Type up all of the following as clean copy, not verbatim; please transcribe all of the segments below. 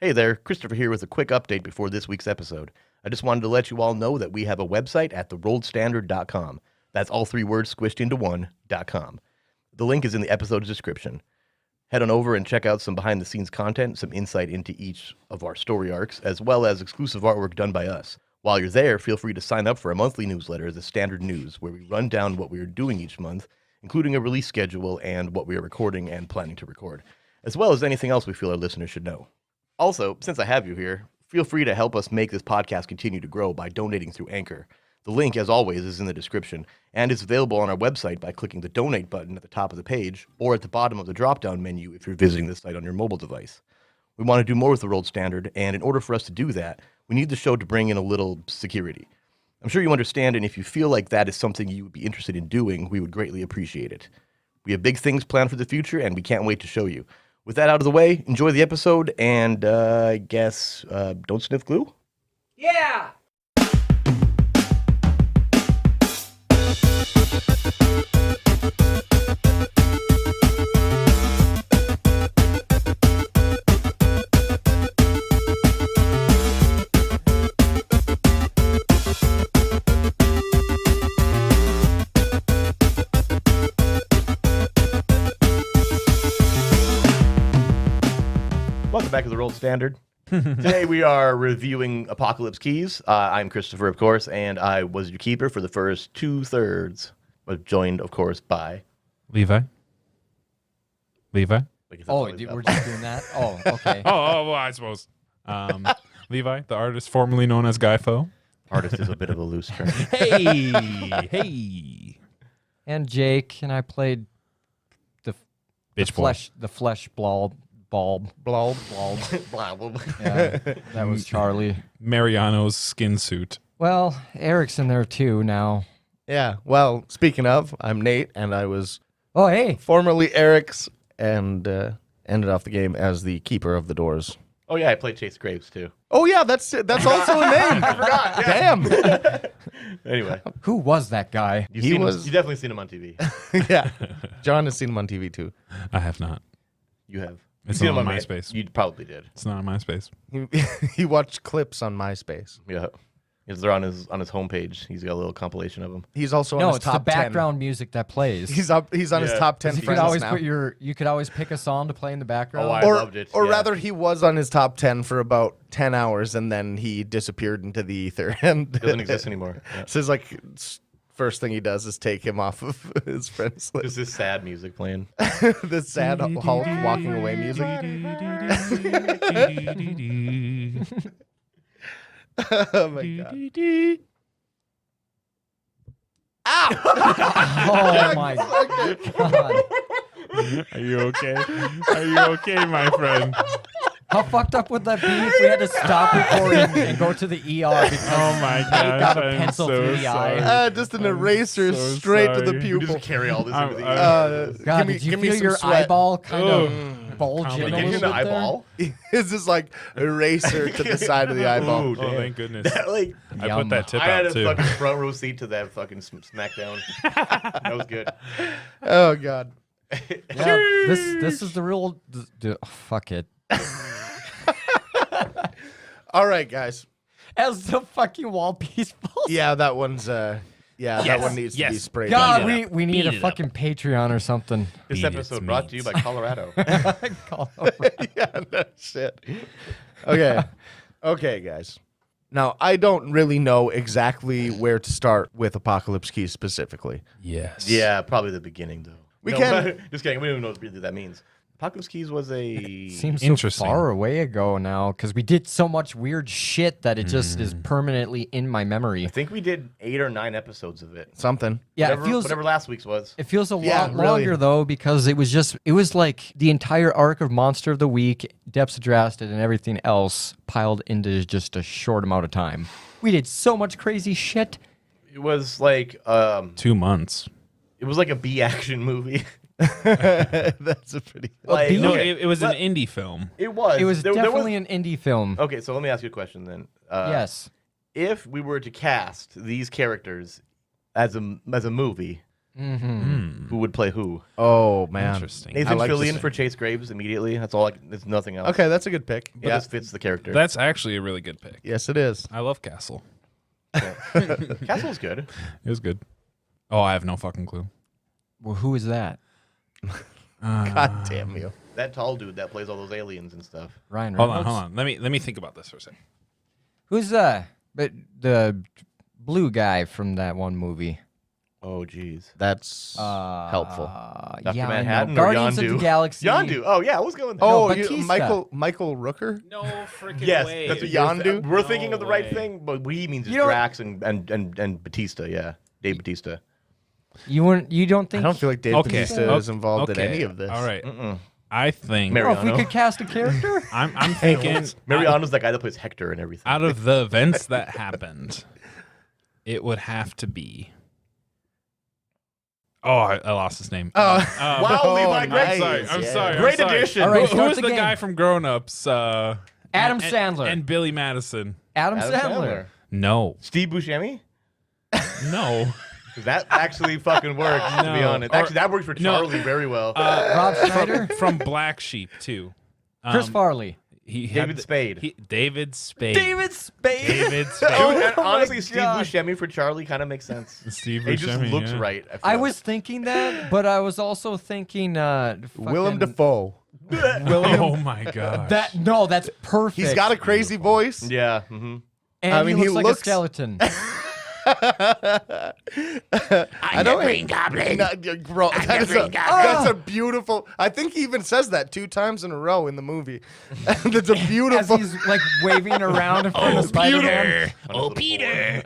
Hey there, Christopher here with a quick update before this week's episode. I just wanted to let you all know that we have a website at therolledstandard.com. That's all three words squished into one.com. The link is in the episode's description. Head on over and check out some behind-the-scenes content, some insight into each of our story arcs, as well as exclusive artwork done by us. While you're there, feel free to sign up for a monthly newsletter, The Standard News, where we run down what we are doing each month, including a release schedule and what we are recording and planning to record, as well as anything else we feel our listeners should know. Also, since I have you here, feel free to help us make this podcast continue to grow by donating through Anchor. The link, as always, is in the description, and is available on our website by clicking the donate button at the top of the page or at the bottom of the drop-down menu if you're visiting the site on your mobile device. We want to do more with the Rolled Standard, and in order for us to do that, we need the show to bring in a little security. I'm sure you understand, and if you feel like that is something you would be interested in doing, we would greatly appreciate it. We have big things planned for the future, and we can't wait to show you. With that out of the way, enjoy the episode, and I guess don't sniff glue? Yeah! Welcome back to the Rolled Standard. Today we are reviewing Apocalypse Keys. I'm Christopher, of course, and I was your keeper for the first 2/3. I was joined, of course, by... Levi? Oh, we're just doing that? Oh, okay. Well, I suppose. Levi, the artist formerly known as Guy Fo. Artist is a bit of a loose term. Hey! And Jake, and I played the flesh bulb. Yeah, that was Charlie. Mariano's skin suit. Well, Eric's in there too now. Yeah, well, speaking of, I'm Nate, and I was Oh, hey. formerly Eric's, and ended off the game as the keeper of the doors. Oh, yeah, I played Chase Graves, too. Oh, yeah, that's also a name. I forgot. Damn. Anyway, Who was that guy? you've definitely seen him on TV. Yeah. John has seen him on TV, too. I have not. You have. It's You've seen not him on MySpace. You probably did. It's not on MySpace. He watched clips on MySpace. Yeah. Because they're on his homepage. He's got a little compilation of them. He's also on No, his it's the top 10. background music that plays. He's on his top 10 you could friends always now. you could always pick a song to play in the background. Oh, I loved it. Or yeah. rather, he was on his top 10 for about 10 hours, and then he disappeared into the ether. And Doesn't exist anymore. Yeah. So it's like... First thing he does is take him off of his friends list. Just this sad music playing. The sad Hulk walking away music. Oh my god. Oh my god. Are you okay? Are you okay, my friend? How fucked up would that be if we had to stop recording and go to the ER because Oh my Nate gosh. got a I'm pencil so through the sorry. eye? Just an eraser so straight to the sorry. We pupil. just carry all this into the God, did you feel your eyeball kind of bulge Comedy. in a Get you little in the bit there? eyeball? It's just like eraser to the side of the eyeball. Ooh, Oh, damn. thank goodness. Like, I Yum. put that tip I had out, a too. fucking front row seat to that fucking SmackDown. That was good. Oh god. Yeah, this is the real. Fuck it. All right, guys. As the fucking wall piece falls. Yeah, that one's that one needs to be sprayed. God, on. we need a fucking Patreon or something. This Beat episode its brought to you by Colorado. Yeah, no shit. Okay. Okay, guys. Now, I don't really know exactly where to start with Apocalypse Keys specifically. Yes. Yeah, probably the beginning, though. We can- Just kidding. We don't even know what really that means. Apocalypse Keys was a... Seems so Interesting. far away ago now because we did so much weird shit that it just is permanently in my memory. I think we did 8 or 9 episodes of it. Something. Yeah, Whatever last week's was. It feels a Yeah, lot really. longer though because it was like the entire arc of Monster of the Week, Depths of Drasted, and everything else piled into just a short amount of time. We did so much crazy shit. It was like 2 months. it was like a B action movie. That's a pretty. Like, No, okay, it was an indie film. it was. It was There definitely an indie film. Okay, so let me ask you a question then. Yes. If we were to cast these characters as a movie, Who would play who? Oh man, Interesting. Nathan like Fillion this. for Chase Graves immediately. That's all. There's nothing else. Okay, that's a good pick. But this fits the character. That's actually a really good pick. Yes, it is. I love Castle. Castle's good. It was good. Oh, I have no fucking clue. Well, who is that? God damn you. That tall dude that plays all those aliens and stuff. Ryan Hold Reynolds? on. Let me think about this for a second. Who's but the blue guy from that one movie? Oh, geez. That's helpful. Dr. Yeah, I know. Manhattan or Guardians of Yondu? the Galaxy. Yondu. Oh, yeah, I was going there. No, Oh, Batista. Michael Rooker? No freaking yes, that's what Yondu? We're thinking No of the right way. thing, but he means You don't- Drax and Batista. Yeah, Dave Batista. You don't I think? don't feel like Dave Okay. Batista is involved in any of this. All right. Mm-mm. I think Mary- Oh, if we Mariano. could cast a character. I'm thinking Mariano's that guy that plays Hector and everything. out of the events that happened, it would have to be. Oh, I lost his name. Wow, Oh, Levi, nice. great. I'm Yeah. sorry. Great I'm sorry. addition. All right, Who start was the the game. guy from Grown Ups? Adam Sandler. and Billy Madison. Adam Sandler. No, Steve Buscemi? no. 'Cause that actually fucking works, to be No. honest. Or- Actually, that works for no. Charlie very well. Rob Schneider. From Black Sheep too. Chris Farley. He David had the- Spade. David Spade. David Spade. David Spade. Dude, and Oh my honestly, Steve God. Buscemi for Charlie kind of makes sense. Steve He just Buscemi, looks yeah. right. I feel. was thinking that, but I was also thinking Willem fucking- Dafoe. Oh my god. That's perfect. He's got a crazy voice. Yeah. Mm-hmm. and I mean, he he looks like looks- a skeleton. I don't Green Goblin. Bro, that's a beautiful. I think he even says that 2 times in a row in the movie. That's a As beautiful. he's like waving around in front of Spider-Man. Oh, Peter.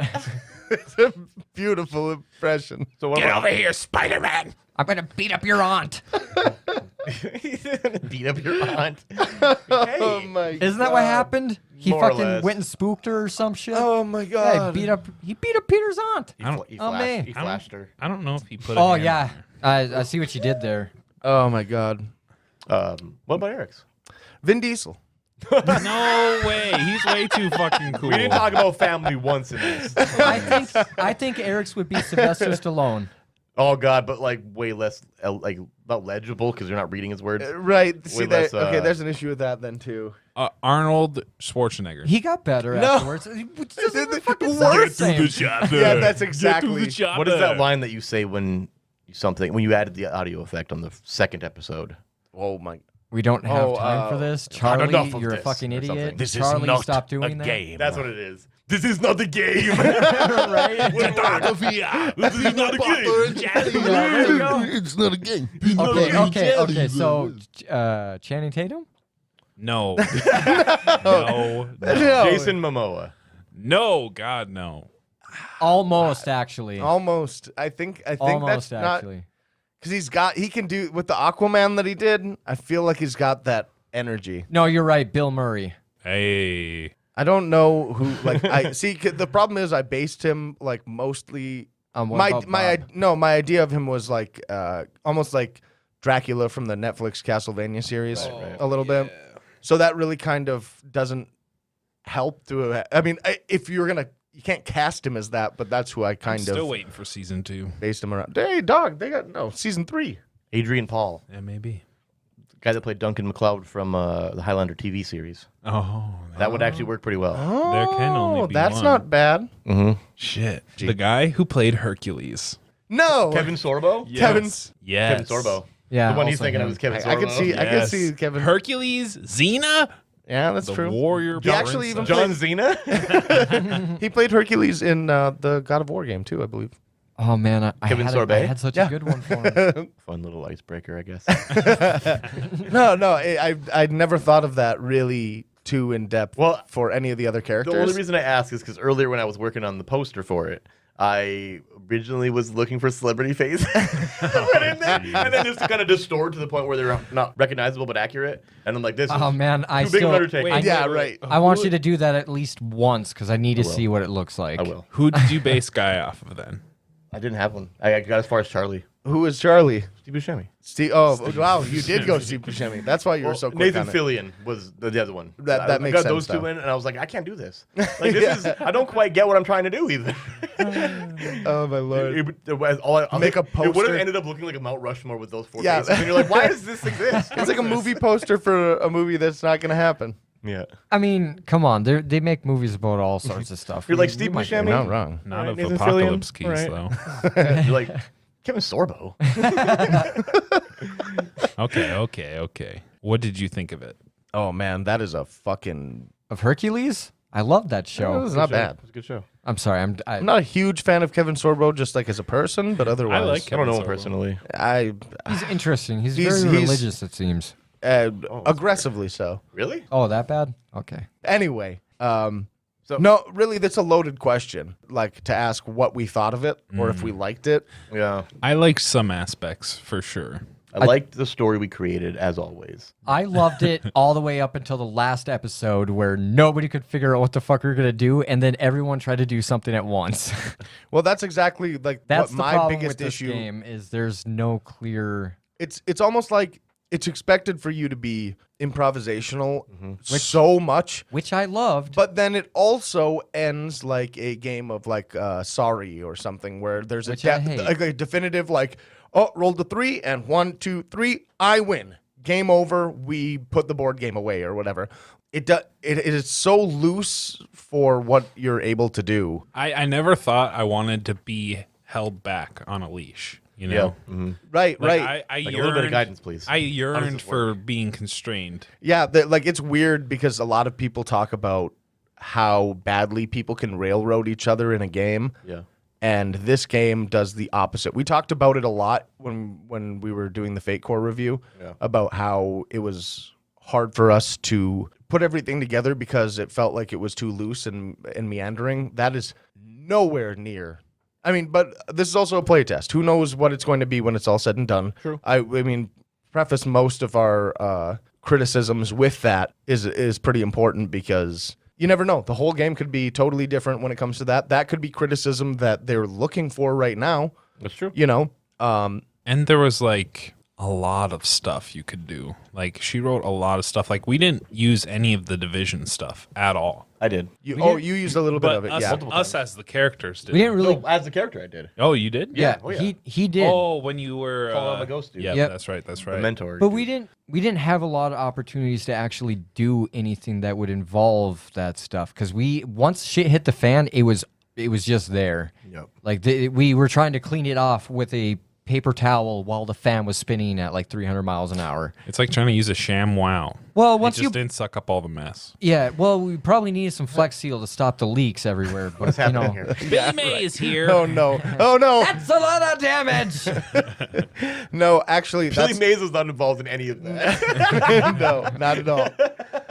It's a beautiful impression. So what about here, Spider-Man. I'm gonna beat up your aunt. beat up your aunt? Oh my! Isn't that what happened? He More or fucking less. went and spooked her or some shit. Oh my Yeah, god! he beat up Peter's aunt. He, I don't- he Oh, man. flashed her. I don't know if he put. Oh it in yeah, I see what you did there. Oh my god! What about Eric's? Vin Diesel. No way. He's way too fucking cool. We didn't talk about family once in this. I think Eric's would be Sylvester Stallone. Oh god, but like way less like not legible because you're not reading his words. Right. See Way that? less, Okay, there's an issue with that then too. Arnold Schwarzenegger. He got better No. afterwards. He doesn't even fucking Worse. sound the same. chopper. Yeah, that's exactly. What is that line that you say when you added the audio effect on the second episode? Oh my! We don't have Oh, time for this. had Charlie, enough of you're a this, fucking or idiot. something. This Charlie, is not stop doing a that. game. That's what it is. This is not the game. Right? This is not a game. Yeah, there you go. It's not a game. Okay. So, Channing Tatum? No. No. Jason Momoa. No. God, no. Almost, actually. Almost. I think Almost, that's not actually. because he can do with the Aquaman that he did. I feel like he's got that energy. No, you're right. Bill Murray. Hey. I don't know who like I see. The problem is I based him like mostly. What My about my Bob? no, my idea of him was like almost like Dracula from the Netflix Castlevania series a little bit. So that really kind of doesn't help to. I mean, if you're gonna, you can't cast him as that, but that's who I I'm kind still of waiting for season 2. based him around. Hey, dog, they got season 3. Adrian Paul, Yeah, maybe. the guy that played Duncan MacLeod from the Highlander TV series. Oh. That would actually work pretty well. There can only be that's one. not bad. Mm-hmm. Shit. The guy who played Hercules. No, Kevin Sorbo? Kevin's. Yes. Kevin Sorbo. Yeah. The one he's also thinking him. of is Kevin Sorbo. I can see. I can Yes. see Kevin. Hercules, Xena, Yeah, that's the true. warrior. He actually even princess. John Cena? He played Hercules in the God of War game too, I believe. Oh, man. I Kevin had Sorbet? I had such Yeah. a good one for him. Fun little icebreaker, I guess. No, I'd never thought of that really too in depth. Well, for any of the other characters. The only reason I ask is because earlier when I was working on the poster for it, I originally was looking for celebrity faces. and then just kind of distort to the point where they're not recognizable but accurate. And I'm like, this Oh, is man. I too big of still. an undertaking. Wait, yeah, right. I want you to do that at least once because I need to will. see what it looks like. I will. Who did you base Guy off of then? I didn't have one. I got as far as Charlie. Who is Charlie? Steve Buscemi. Steve. Oh, wow. You did go Steve Buscemi. That's why you were so quick Nathan on it. Fillion was the other one. That I makes got sense, those two though. in, and I was like, I can't do this. Like this is. I don't quite get what I'm trying to do either. Oh, my Lord. Make a Make a It would have poster. ended up looking like a Mount Rushmore with those four Yeah. faces. And you're like, why does this exist? It's like a movie poster for a movie that's not going to happen. Yeah. I mean, come on. They make movies about all sorts of stuff. You're like We Steve might- Buscemi? You're not wrong. Not Alright, of Nathan Apocalypse Fillion. Keys, Alright. You're like Kevin Sorbo. Okay. What did you think of it? Oh, man. That is a fucking... Of Hercules? I love that That show. was not bad. It's a good show. I'm sorry. I'm not a huge fan of Kevin Sorbo, just like as a person, but otherwise... I like I don't know him Sorbo. personally. He's interesting. He's He's- very he's- religious, it seems. aggressively so. Really? Oh, that bad? Okay. Anyway, So- no, really, that's a loaded question. Like to ask what we thought of it or if we liked it. Yeah. I liked some aspects for sure. I liked the story we created, as always. I loved it all the way up until the last episode where nobody could figure out what the fuck we were going to do, and then everyone tried to do something at once. Well, that's exactly like That's what the my problem biggest with this issue. game is there's no clear... It's almost like it's expected for you to be improvisational so much, Which I loved. but then it also ends like a game of like Sorry or something where there's Which I hate. like a definitive like, oh, rolled a 3 and 1, 2, 3, I win. Game over. We put the board game away or whatever. It is so loose for what you're able to do. I never thought I wanted to be held back on a leash. You know, Right, Like, right. I Like a yearned, little bit of guidance, please. I How does yearned this for being constrained. Yeah, like it's weird because a lot of people talk about how badly people can railroad each other in a game. Yeah. And this game does the opposite. We talked about it a lot when we were doing the Fate Core review about how it was hard for us to put everything together because it felt like it was too loose and meandering. That is nowhere near. I mean, but this is also a playtest. Who knows what it's going to be when it's all said and done? True. I mean, preface most of our criticisms with that is pretty important because you never know. The whole game could be totally different when it comes to that. That could be criticism that they're looking for right now. That's true. You know, And there was like a lot of stuff you could do. Like she wrote a lot of stuff. Like we didn't use any of the division stuff at all. I did. you used a little bit But of it, us, yeah. us as the characters did. We didn't really... No, as the character, I did. Oh, you did? yeah, oh, yeah. He did. Oh, when you were Calling out the ghost dude. Yeah, Yep. that's right. That's The right. mentor. But dude. we didn't have a lot of opportunities to actually do anything that would involve that stuff because once shit hit the fan, it was just there. Yep. Like we were trying to clean it off with a paper towel while the fan was spinning at like 300 miles an hour. It's like trying to use a sham wow. Well, It once just you didn't suck up all the mess. yeah, well, we probably needed some Flex Seal to stop the leaks everywhere. But What's happening here? Billy May is here. Oh no! Oh no! That's a lot of damage. No, actually, Billy that's Mays was not involved in any of that. no, not at all.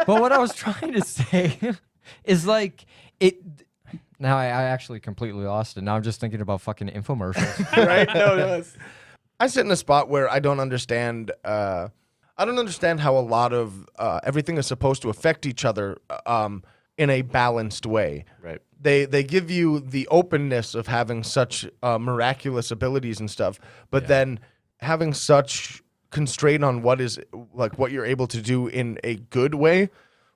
But what I was trying to say is like it. Now I actually completely lost it. Now I'm just thinking about fucking infomercials. Right? No, it's... I sit in a spot where I don't understand. I don't understand how a lot of everything is supposed to affect each other in a balanced way. Right. They give you the openness of having such miraculous abilities and stuff, but then having such constraint on what you're able to do in a good way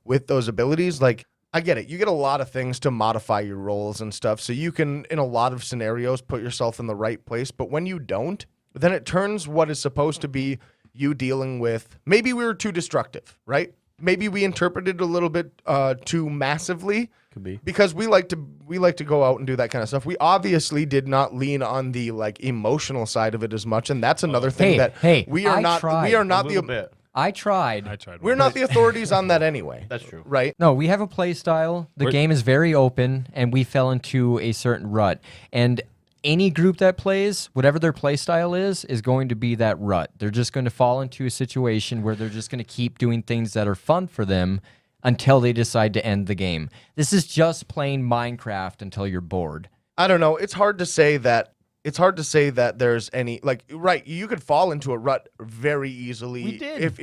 with those abilities. Like I get it. You get a lot of things to modify your roles and stuff, so you can in a lot of scenarios put yourself in the right place. But when you don't, then it turns what is supposed to be you dealing with, maybe we were too destructive, right? Maybe we interpreted a little bit too massively. Could be. Because we like to go out and do that kind of stuff. We obviously did not lean on the like emotional side of it as much, and that's another thing we are I not tried we are A not little the bit. I tried. I tried. we're not the authorities on that anyway. That's true. Right? No, we have a play style. The game is very open, and we fell into a certain rut. And any group that plays, whatever their play style is going to be that rut. They're just going to fall into a situation where they're just going to keep doing things that are fun for them until they decide to end the game. This is just playing Minecraft until you're bored. I don't know. It's hard to say that there's any like right. You could fall into a rut very easily. We did.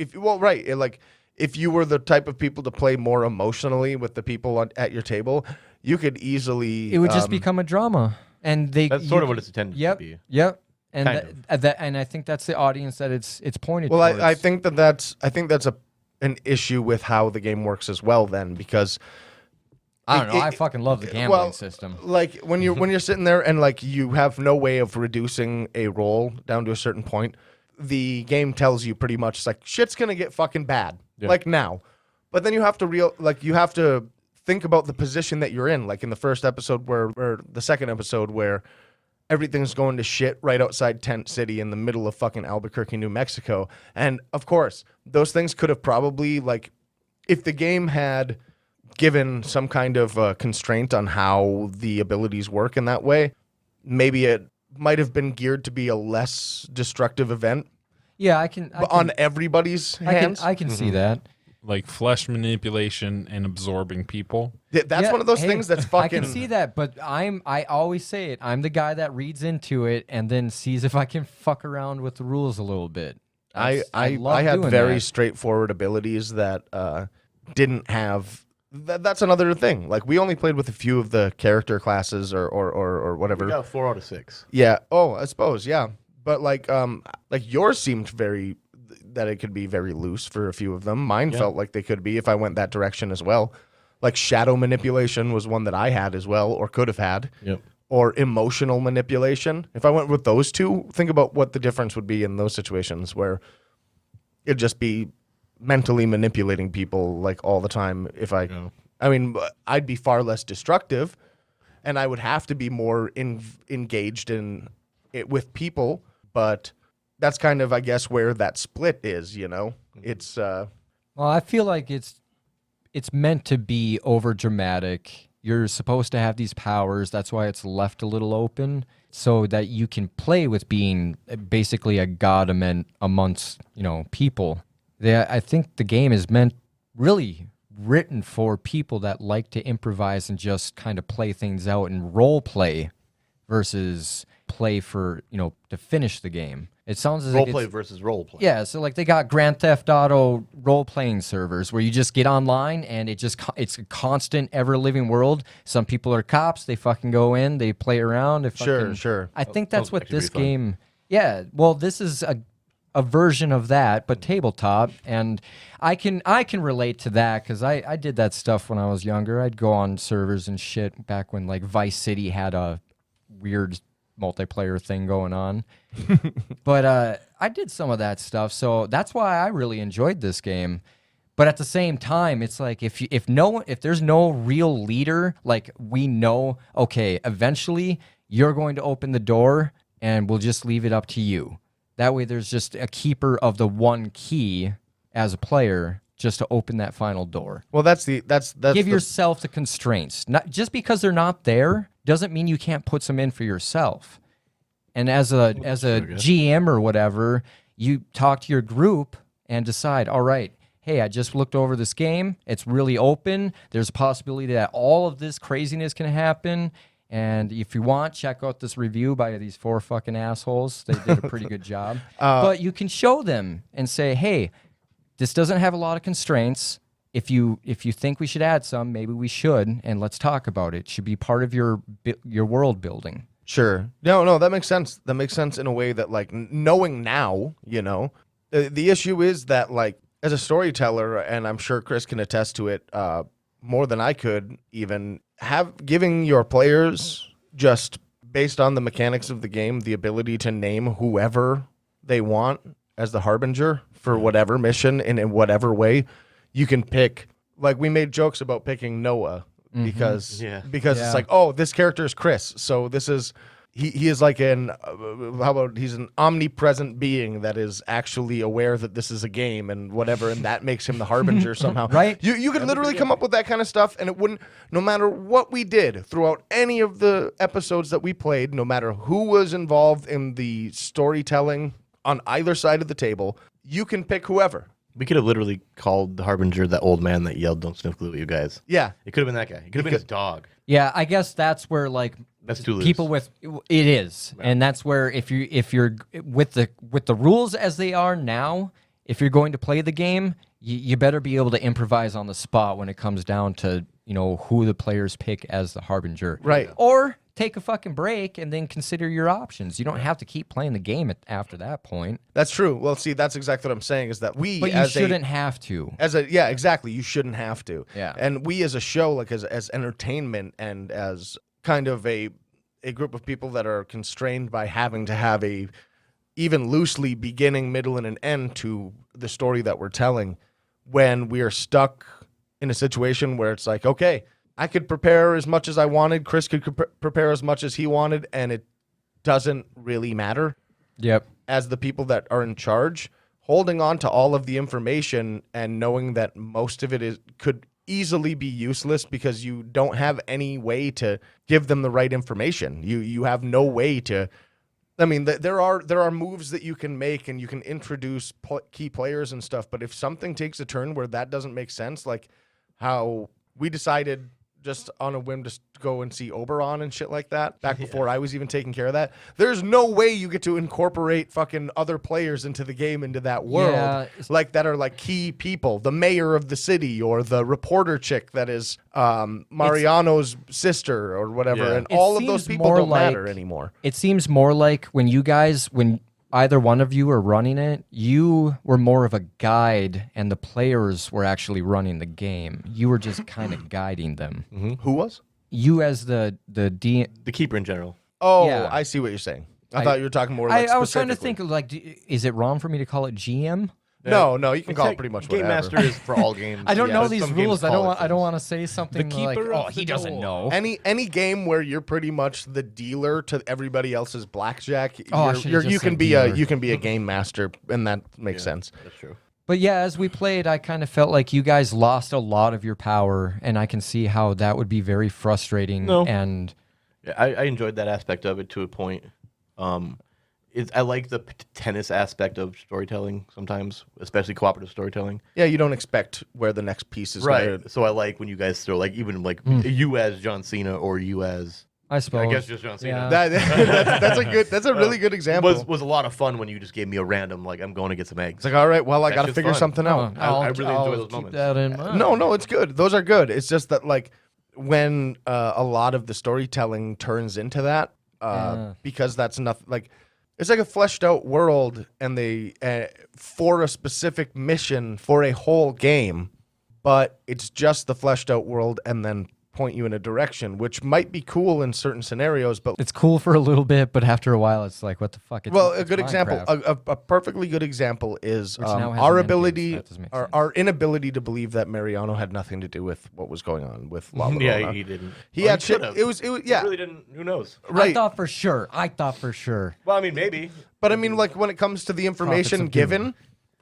If you were the type of people to play more emotionally with the people at your table, you could easily. It would just become a drama. And That's sort of what it's intended to be. Yep. And Kind and I think that's the audience that it's pointed Well, towards. I think that's an issue with how the game works as well. Then because I don't know. I it- fucking love the gambling system. like when you're sitting there and like you have no way of reducing a roll down to a certain point, the game tells you pretty much it's like shit's gonna get fucking bad like now, but then you have to think about the position that you're in, like in the first episode or the second episode where everything's going to shit right outside Tent City in the middle of fucking Albuquerque, New Mexico, and of course those things could have probably like if the game had given some kind of constraint on how the abilities work in that way, maybe it might have been geared to be a less destructive event Yeah, I can on everybody's hands. I can see that. Like flesh manipulation and absorbing people. That's Yeah, one of those hey, things that's I fucking. can see that, but I always say it. I'm the guy that reads into it and then sees if I can fuck around with the rules a little bit. I love had doing very that. straightforward abilities that didn't have. That's another thing. Like we only played with a few of the character classes or whatever. We got 4 out of 6. Yeah. Oh, I suppose. Yeah. But like yours seemed that it could be very loose for a few of them. Mine felt like they could be if I went that direction as well. Like shadow manipulation was one that I had as well, or could have had. Yep. Or emotional manipulation. If I went with those two, think about what the difference would be in those situations where it'd just be mentally manipulating people like all the time. I mean, I'd be far less destructive, and I would have to be more engaged in it with people. But that's kind of, I guess, where that split is. You know, it's Well, I feel like it's meant to be over dramatic. You're supposed to have these powers. That's why it's left a little open so that you can play with being basically a god amongst, people. I think the game is really written for people that like to improvise and just kind of play things out and role play versus play for, to finish the game. It sounds as Role like play it's, versus role play. yeah, so like they got Grand Theft Auto role-playing servers where you just get online and it's a constant, ever-living world. Some people are cops. They fucking go in. They play around. They fucking, sure. I think that's what actually this pretty fun. game... Yeah, well, this is a version of that, but tabletop. And I can relate to that because I did that stuff when I was younger. I'd go on servers and shit back when like Vice City had a weird multiplayer thing going on. But I did some of that stuff, so that's why I really enjoyed this game. But at the same time, it's like if there's no real leader, like we know, okay, eventually you're going to open the door and we'll just leave it up to you. That way there's just a keeper of the one key as a player just to open that final door. Well, that's Give yourself the constraints. Not just because they're not there doesn't mean you can't put some in for yourself. And as a GM or whatever, you talk to your group and decide, all right, hey, I just looked over this game. It's really open. There's a possibility that all of this craziness can happen. And if you want, check out this review by these 4 fucking assholes. They did a pretty good job. But you can show them and say, hey, this doesn't have a lot of constraints. If you think we should add some, maybe we should, and let's talk about it. It should be part of your world building. Sure. No, that makes sense. That makes sense in a way that, like, knowing now, the issue is that, like, as a storyteller, and I'm sure Chris can attest to it more than I could even, giving your players, just based on the mechanics of the game, the ability to name whoever they want as the harbinger for whatever mission and in whatever way. You can pick, like, we made jokes about picking Noah because it's like, oh, this character is Chris. So this is, he is like he's an omnipresent being that is actually aware that this is a game and whatever, and that makes him the harbinger somehow. Right. You could literally come up with that kind of stuff, and it wouldn't, no matter what we did throughout any of the episodes that we played, no matter who was involved in the storytelling on either side of the table, you can pick whoever. We could have literally called the Harbinger that old man that yelled, "Don't sniff glue at you guys." Yeah. It could have been that guy. It could have been his dog. Yeah, I guess that's where like That's too loose. people with it is, and that's where if you're with the rules as they are now, if you're going to play the game, you better be able to improvise on the spot when it comes down to who the players pick as the harbinger, Right. Or take a fucking break and then consider your options. You don't have to keep playing the game after that point. That's true. Well, see, that's exactly what I'm saying is that But you shouldn't have to. Yeah, exactly. You shouldn't have to. Yeah. And we as a show, like as entertainment and as kind of a group of people that are constrained by having to have a even loosely beginning, middle, and an end to the story that we're telling, when we are stuck in a situation where it's like, okay, I could prepare as much as I wanted, Chris could prepare as much as he wanted, and it doesn't really matter. Yep. As the people that are in charge, holding on to all of the information and knowing that most of it could easily be useless because you don't have any way to give them the right information. You have no way to. I mean, there are moves that you can make and you can introduce key players and stuff. But if something takes a turn where that doesn't make sense, like how we decided just on a whim to go and see Oberon and shit like that back before I was even taking care of that. There's no way you get to incorporate fucking other players into the game, into that world, like that are like key people, the mayor of the city or the reporter chick that is Mariano's sister or whatever. And all of those people don't matter anymore. It seems more like when either one of you are running it, you were more of a guide and the players were actually running the game. You were just kind of guiding them. Mm-hmm. Who was? You as the keeper in general. Oh, yeah. I see what you're saying. I thought you were talking more like I was trying to think of like, is it wrong for me to call it GM? No, you can call it pretty much Game whatever. Master is for all games. I don't know these rules. I don't want want to say something like, oh, he doesn't know. Any game where you're pretty much the dealer to everybody else's blackjack, you can be a game master, and that makes sense. That's true. But yeah, as we played, I kind of felt like you guys lost a lot of your power, and I can see how that would be very frustrating. And yeah, I enjoyed that aspect of it to a point. I like the tennis aspect of storytelling sometimes, especially cooperative storytelling. Yeah, you don't expect where the next piece is right. Gonna... So I like when you guys throw like even like you as John Cena or you as I suppose I guess just John Cena. Yeah. That's a really good example. Was a lot of fun when you just gave me a random like I'm going to get some eggs. It's like all right, well I got to figure something out. I really enjoy those moments. That in mind. No, it's good. Those are good. It's just that like when a lot of the storytelling turns into that because that's nothing like. It's like a fleshed out world, and they for a specific mission for a whole game, but it's just the fleshed out world, and then point you in a direction, which might be cool in certain scenarios, but it's cool for a little bit, but after a while, it's like, what the fuck? A good example, a perfectly good example is our inability to believe that Mariano had nothing to do with what was going on with La Llorona. Yeah, he didn't. He had shit. It was yeah. He really didn't. Who knows? Right. I thought for sure. Well, I mean, maybe. But I mean, like when it comes to the information given.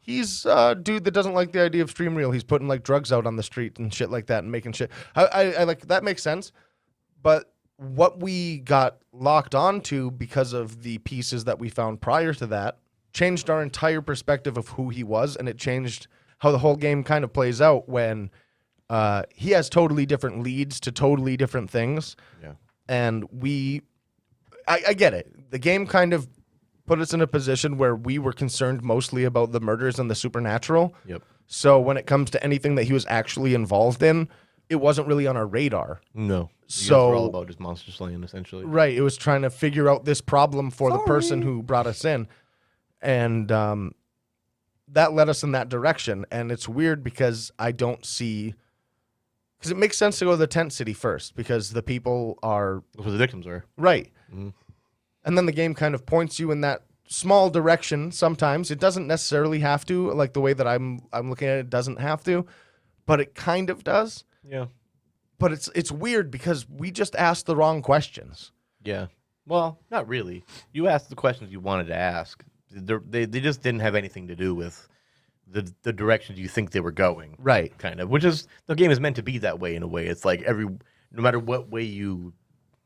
He's a dude that doesn't like the idea of stream reel. He's putting like drugs out on the street and shit like that and making shit. I like that makes sense. But what we got locked onto because of the pieces that we found prior to that changed our entire perspective of who he was, and it changed how the whole game kind of plays out when he has totally different leads to totally different things. Yeah. And I get it. The game kind of put us in a position where we were concerned mostly about the murders and the supernatural. Yep. So when it comes to anything that he was actually involved in, it wasn't really on our radar. No. So we're all about just monster slaying, essentially. Right. It was trying to figure out this problem for the person who brought us in. And that led us in that direction. And it's weird because I don't see... Because it makes sense to go to the tent city first because the people are... That's what the victims are. Right. Mm-hmm. And then the game kind of points you in that small direction sometimes. It doesn't necessarily have to, like the way that I'm looking at it doesn't have to, but it kind of does. Yeah. But it's weird because we just asked the wrong questions. Yeah. Well, not really. You asked the questions you wanted to ask. They just didn't have anything to do with the directions you think they were going. Right. Kind of. Which is, the game is meant to be that way in a way. It's like no matter what way you...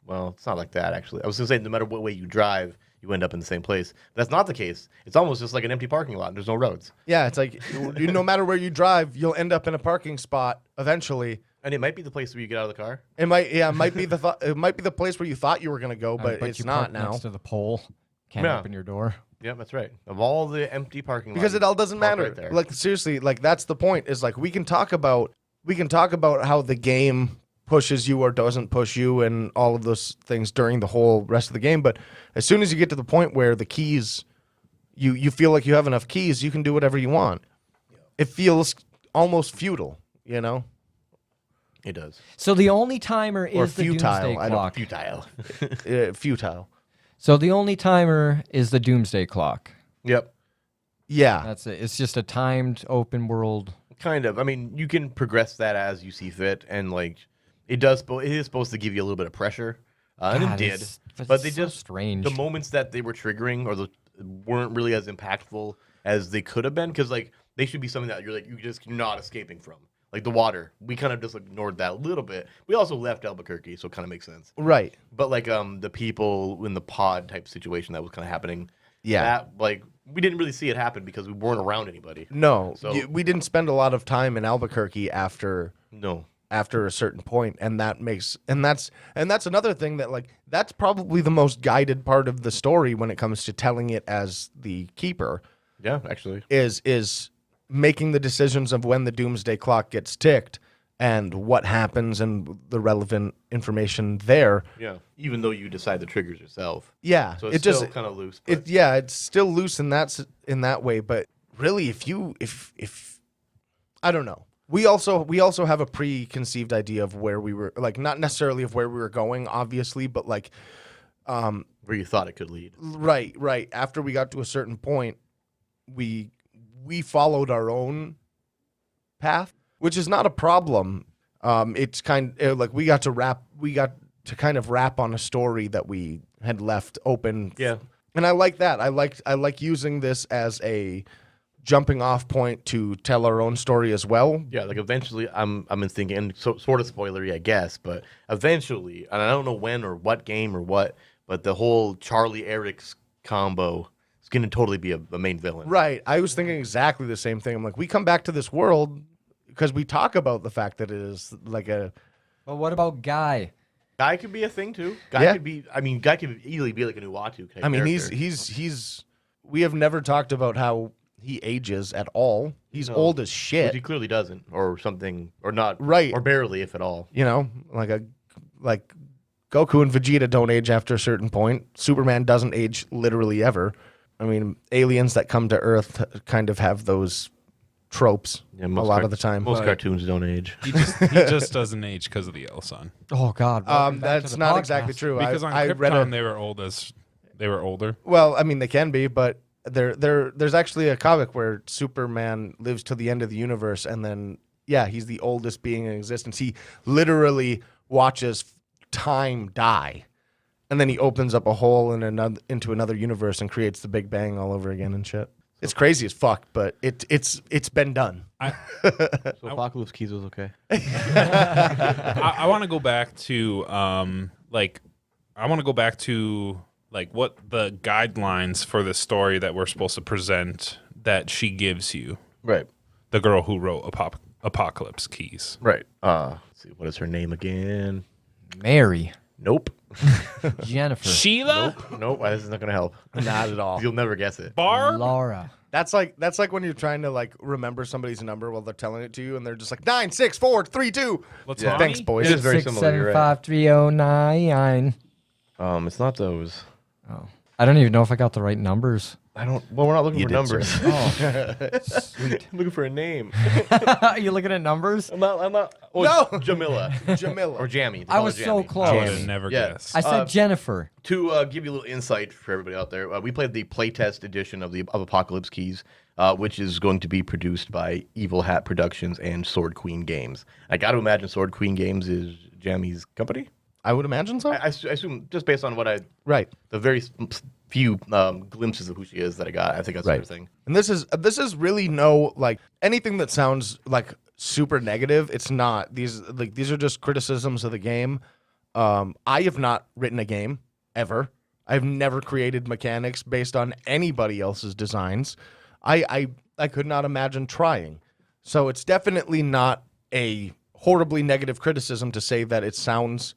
Well, it's not like that, actually. I was going to say, no matter what way you drive, you end up in the same place. That's not the case. It's almost just like an empty parking lot. There's no roads. Yeah, it's like, no matter where you drive, you'll end up in a parking spot eventually. And it might be the place where you get out of the car. It might be it might be the place where you thought you were going to go, but it's not now. Next to the pole, can't open your door. Yeah, that's right. Of all the empty parking lots. Because it all doesn't matter. Right there. Like, seriously, like, that's the point, is like, we can talk about how the game pushes you or doesn't push you and all of those things during the whole rest of the game. But as soon as you get to the point where the keys, you feel like you have enough keys, you can do whatever you want. It feels almost futile, you know? It does. So the only timer Or is the futile, doomsday I don't- clock. Futile. Futile. So the only timer is the doomsday clock. Yep. Yeah. That's it. It's just a timed open world. Kind of. I mean, you can progress that as you see fit, and like it is supposed to give you a little bit of pressure, and it God, did. it's But they so just strange. the moments that they were triggering weren't really as impactful as they could have been, because like they should be something that you're just not escaping from. Like the water, we kind of just ignored that a little bit. We also left Albuquerque, so it kind of makes sense. Right. But like the people in the pod type situation that was kind of happening, Yeah. that like we didn't really see it happen because we weren't around anybody. No. So- We didn't spend a lot of time in Albuquerque after No. a certain point, and that's another thing that like that's probably the most guided part of the story when it comes to telling it as the keeper Yeah, actually. is making the decisions of when the doomsday clock gets ticked and what happens and the relevant information there. Yeah. Even though you decide the triggers yourself. Yeah, So it's still kind of loose. But it's still loose in that way, but really if I don't know. We also have a preconceived idea of where we were, like not necessarily of where we were going obviously, but like where you thought it could lead. right after we got to a certain point, we followed our own path, which is not a problem. It's like we got to kind of wrap on a story that we had left open. Yeah. And I like that. I like using this as a jumping off point to tell our own story as well. Yeah, like eventually I'm thinking, and sort of spoilery, I guess, but eventually, and I don't know when or what game or what, but the whole Charlie Eric's combo is going to totally be a main villain. Right. I was thinking exactly the same thing. I'm like, we come back to this world because we talk about the fact that it is like a But what about Guy? Guy could be a thing too. Yeah. Guy could easily be like a Nuatu type I mean, character. he's we have never talked about how he ages at all. He's No. old as Which shit. he clearly doesn't, or something, or not, Right. or barely, if at all. You know, like Goku and Vegeta don't age after a certain point. Superman doesn't age literally ever. I mean, aliens that come to Earth kind of have those tropes a lot of the time. Most cartoons don't age. He just doesn't age because of the L Sun. Oh God. welcome back to That's the not podcast. exactly true. Because on I read Krypton they were older. Well, I mean, they can be, but there's actually a comic where Superman lives to the end of the universe, and then he's the oldest being in existence. He literally watches time die, and then he opens up a hole into another universe and creates the Big Bang all over again and shit. It's crazy as fuck, but it's been done. So Apocalypse Keys was okay. I want to go back to what the guidelines for the story that we're supposed to present that she gives you. Right. The girl who wrote Apocalypse Keys. Right. Let's see, what is her name again? Mary. Nope. Jennifer. Sheila? Nope. This is not gonna help. Not at all. You'll never guess it. Barb? Laura. That's like when you're trying to like remember somebody's number while they're telling it to you, and they're just like 9, 6, 4, 3, 2. What's Yeah. Thanks, boys. It is very similar. You're right. 6753099. It's not those. Oh. I don't even know if I got the right numbers. I don't. Well, we're not looking for did, numbers. Oh. Sweet. I'm looking for a name. Are you looking at numbers? I'm not. Oh, No! Jamila Jamila. or Jammy. They I call was her so Jammy. close. I would Oh. have never Yeah. guessed. I said Jennifer. To give you a little insight for everybody out there, we played the playtest edition of Apocalypse Keys, which is going to be produced by Evil Hat Productions and Sword Queen Games. I got to imagine Sword Queen Games is Jammy's company. I would imagine so. I assume just based on what Right. the very few glimpses of who she is that I got, I think that's Right. everything. And this is really no like anything that sounds like super negative. It's not. These are just criticisms of the game. I have not written a game ever. I've never created mechanics based on anybody else's designs. I could not imagine trying. So it's definitely not a horribly negative criticism to say that it sounds,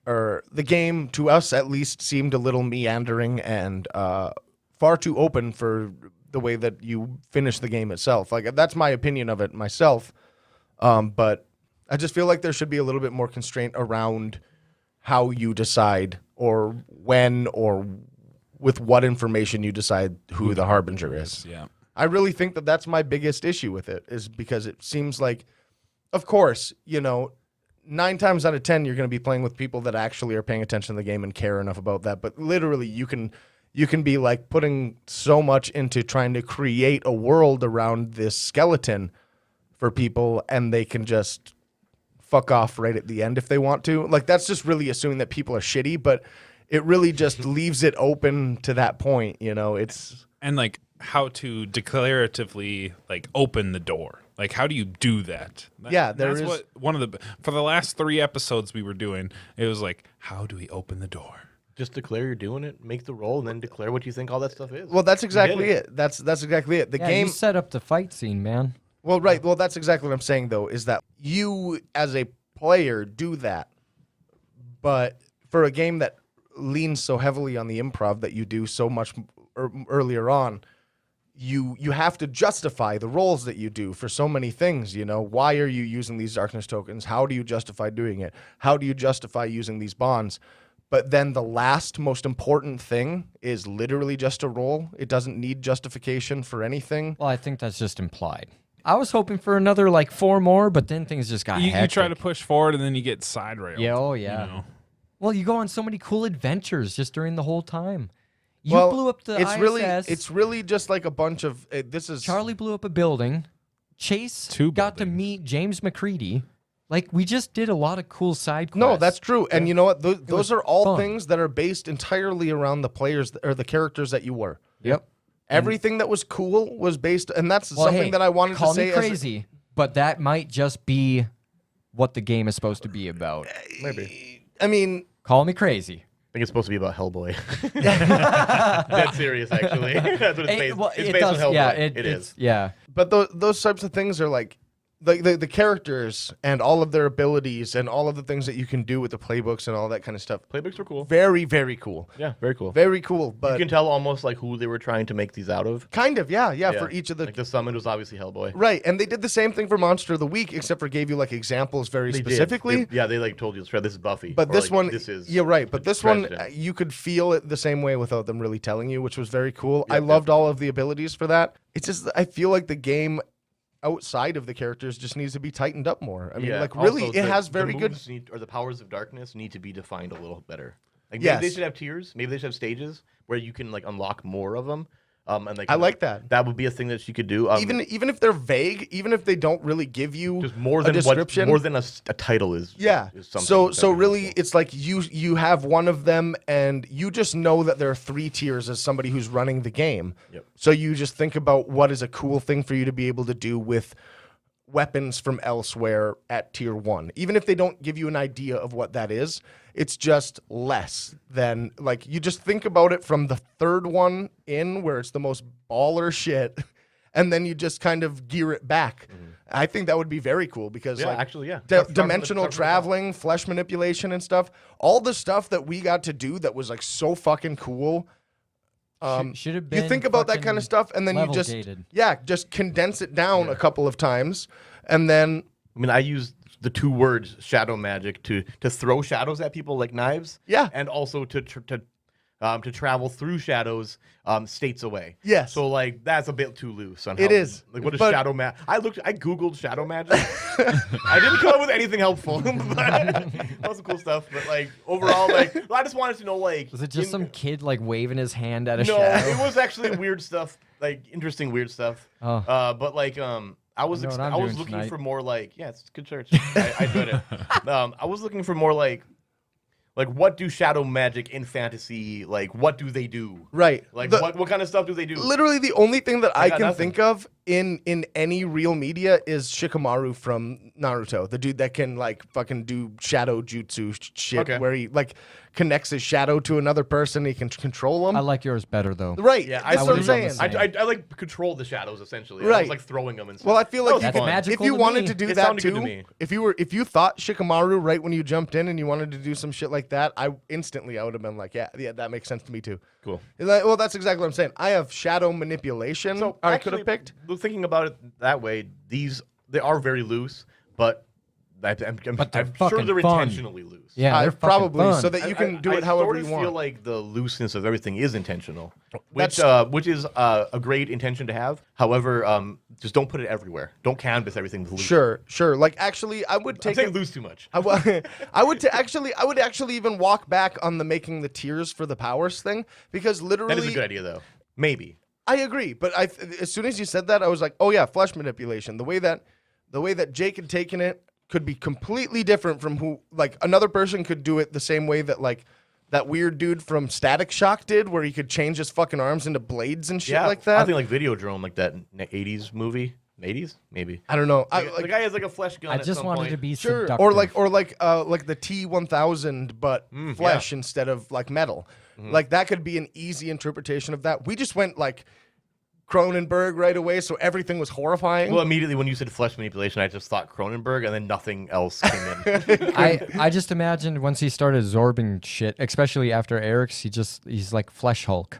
or the game to us at least seemed a little meandering and far too open for the way that you finish the game itself. Like that's my opinion of it myself. But I just feel like there should be a little bit more constraint around how you decide or when or with what information you decide who the Harbinger is. Yeah. I really think that that's my biggest issue with it, is because it seems like, of course, 9 times out of 10, you're going to be playing with people that actually are paying attention to the game and care enough about that. But literally, you can be like putting so much into trying to create a world around this skeleton for people, and they can just fuck off right at the end if they want to. Like, that's just really assuming that people are shitty, but it really just leaves it open to that point. It's And like how to declaratively like open the door. Like, how do you do that? Yeah, that's what one of the for the last 3 episodes we were doing. It was like, how do we open the door? Just declare you're doing it, make the roll, and then declare what you think all that stuff is. well, that's exactly it. That's exactly it. The Yeah, game you set up the fight scene, man. Well, right. Well, that's exactly what I'm saying, though, is that you, as a player, do that. But for a game that leans so heavily on the improv that you do so much earlier on, you have to justify the roles that you do for so many things. Why are you using these darkness tokens? How do you justify doing it? How do you justify using these bonds? But then the last most important thing is literally just a roll. It doesn't need justification for anything. Well, I think that's just implied. I was hoping for another 4 more, but then things just got You hectic. try to push forward and then you get side railed. Yeah, oh yeah. You know? Well, you go on so many cool adventures just during the whole time. You Well, blew up the ISS. It's really just like a bunch of this is Charlie blew up a building. Chase 2 got to buildings. meet James McCready. We just did a lot of cool side quests. No, that's true. And you know what? Those was are all fun. things that are based entirely around the players or the characters that you were. Yep. Everything that was cool was based, and that's Well, something hey, that I wanted call to say. me crazy, but that might just be what the game is supposed to be about. Maybe. I mean, Call me crazy. I think it's supposed to be about Hellboy. Dead serious, actually. That's what it's based. It's based on Hellboy. Yeah, it it's- is. Yeah. but those types of things are like the characters and all of their abilities and all of the things that you can do with the playbooks and all that kind of stuff. Playbooks were cool. Very, very cool. Yeah, very cool. Very cool. You But can tell almost who they were trying to make these out of. kind of, yeah, for each of the the summon was obviously Hellboy. right. And they did the same thing for Monster of the Week, except for gave you examples very They did. specifically. They told you, this is Buffy. But or, this one, this is you're right. But this one, Dresden. you could feel it the same way without them really telling you, which was very cool. I Yep, loved all of the abilities for that. It's just, I feel like the game outside of the characters just needs to be tightened up more. I mean, really, Also, it has very the good. moves or the powers of darkness need to be defined a little better. Maybe Yes. they should have tiers. Maybe they should have stages where you can unlock more of them. And I like that. That would be a thing that she could do. Even if they're vague, even if they don't really give you just more a than description, more than a title is. yeah. Is something So that would be really, helpful. it's like you have one of them, and you just know that there are 3 tiers as somebody who's running the game. Yep. So you just think about what is a cool thing for you to be able to do with weapons from elsewhere at tier 1. Even if they don't give you an idea of what that is, it's just less than you just think about it from the 3rd one in where it's the most baller shit, and then you just kind of gear it back. I think that would be very cool because Yeah, actually, yeah. Dimensional traveling, flesh manipulation and stuff, all the stuff that we got to do that was so fucking cool. Should have been. You think about that kind of stuff, and then you just level-gated. just condense it down a couple of times, and then I mean, I use the 2 words shadow magic to throw shadows at people like knives. Yeah. And also to travel through shadows states away. Yes. So that's a bit too loose on It how, is. what is But- shadow magic? I googled shadow magic. I didn't come up with anything helpful. But that was some cool stuff. But overall, I just wanted to know Was it just some kid waving his hand at a No, shadow? it was actually weird stuff, interesting weird stuff. Oh. But I was I know what I'm I was doing looking tonight. for more yeah, it's good church. I enjoyed it. I was looking for more what do shadow magic in fantasy what do they do? right, What kind of stuff do they do? literally the only thing that I got can nothing. think of in any real media is Shikamaru from Naruto, the dude that can fucking do shadow jutsu shit, Okay. where he connects his shadow to another person, he can control them. I like yours better though. Right, Yeah, that's what I'm would've done the saying. same. I control the shadows essentially. Right. I was throwing them and stuff. Well, I feel like That was you fun. could, magical if you to wanted me. to do It that sounded good to too, me. if you thought Shikamaru right when you jumped in and you wanted to do some shit like that, I would have been like, yeah, that makes sense to me too. Cool. Well, that's exactly what I'm saying. I have shadow manipulation. So I could have actually, picked. Thinking about it that way, they are very loose, but But they're I'm sure fucking they're fun. intentionally loose. Yeah, they're fucking probably fun. so that you can do it however you I want. feel like the looseness of everything is intentional, which That's- which is a great intention to have. However, just don't put it everywhere. Don't canvas everything with loose. Sure. Like actually, I would I'm take saying it. lose too much. I would actually even walk back on the making the tiers for the powers thing because literally That is a good idea, though. Maybe. I agree, but as soon as you said that, I was like, oh yeah, flesh manipulation. The way that Jake had taken it could be completely different from who like another person could do it the same way that like that weird dude from Static Shock did, where he could change his fucking arms into blades and shit like that. I think like Videodrome, like that 80s movie. 80s? Maybe. I don't know. The guy has like a flesh gun. I at just some wanted point. to be Sure, seductive. or like the T-1000, but flesh instead of like metal. Like that could be an easy interpretation of that. We just went like Cronenberg right away, so everything was horrifying. Well, immediately when you said flesh manipulation, I just thought Cronenberg, and then nothing else came in. I just imagined once he started absorbing shit, especially after Eric's, he's like Flesh Hulk.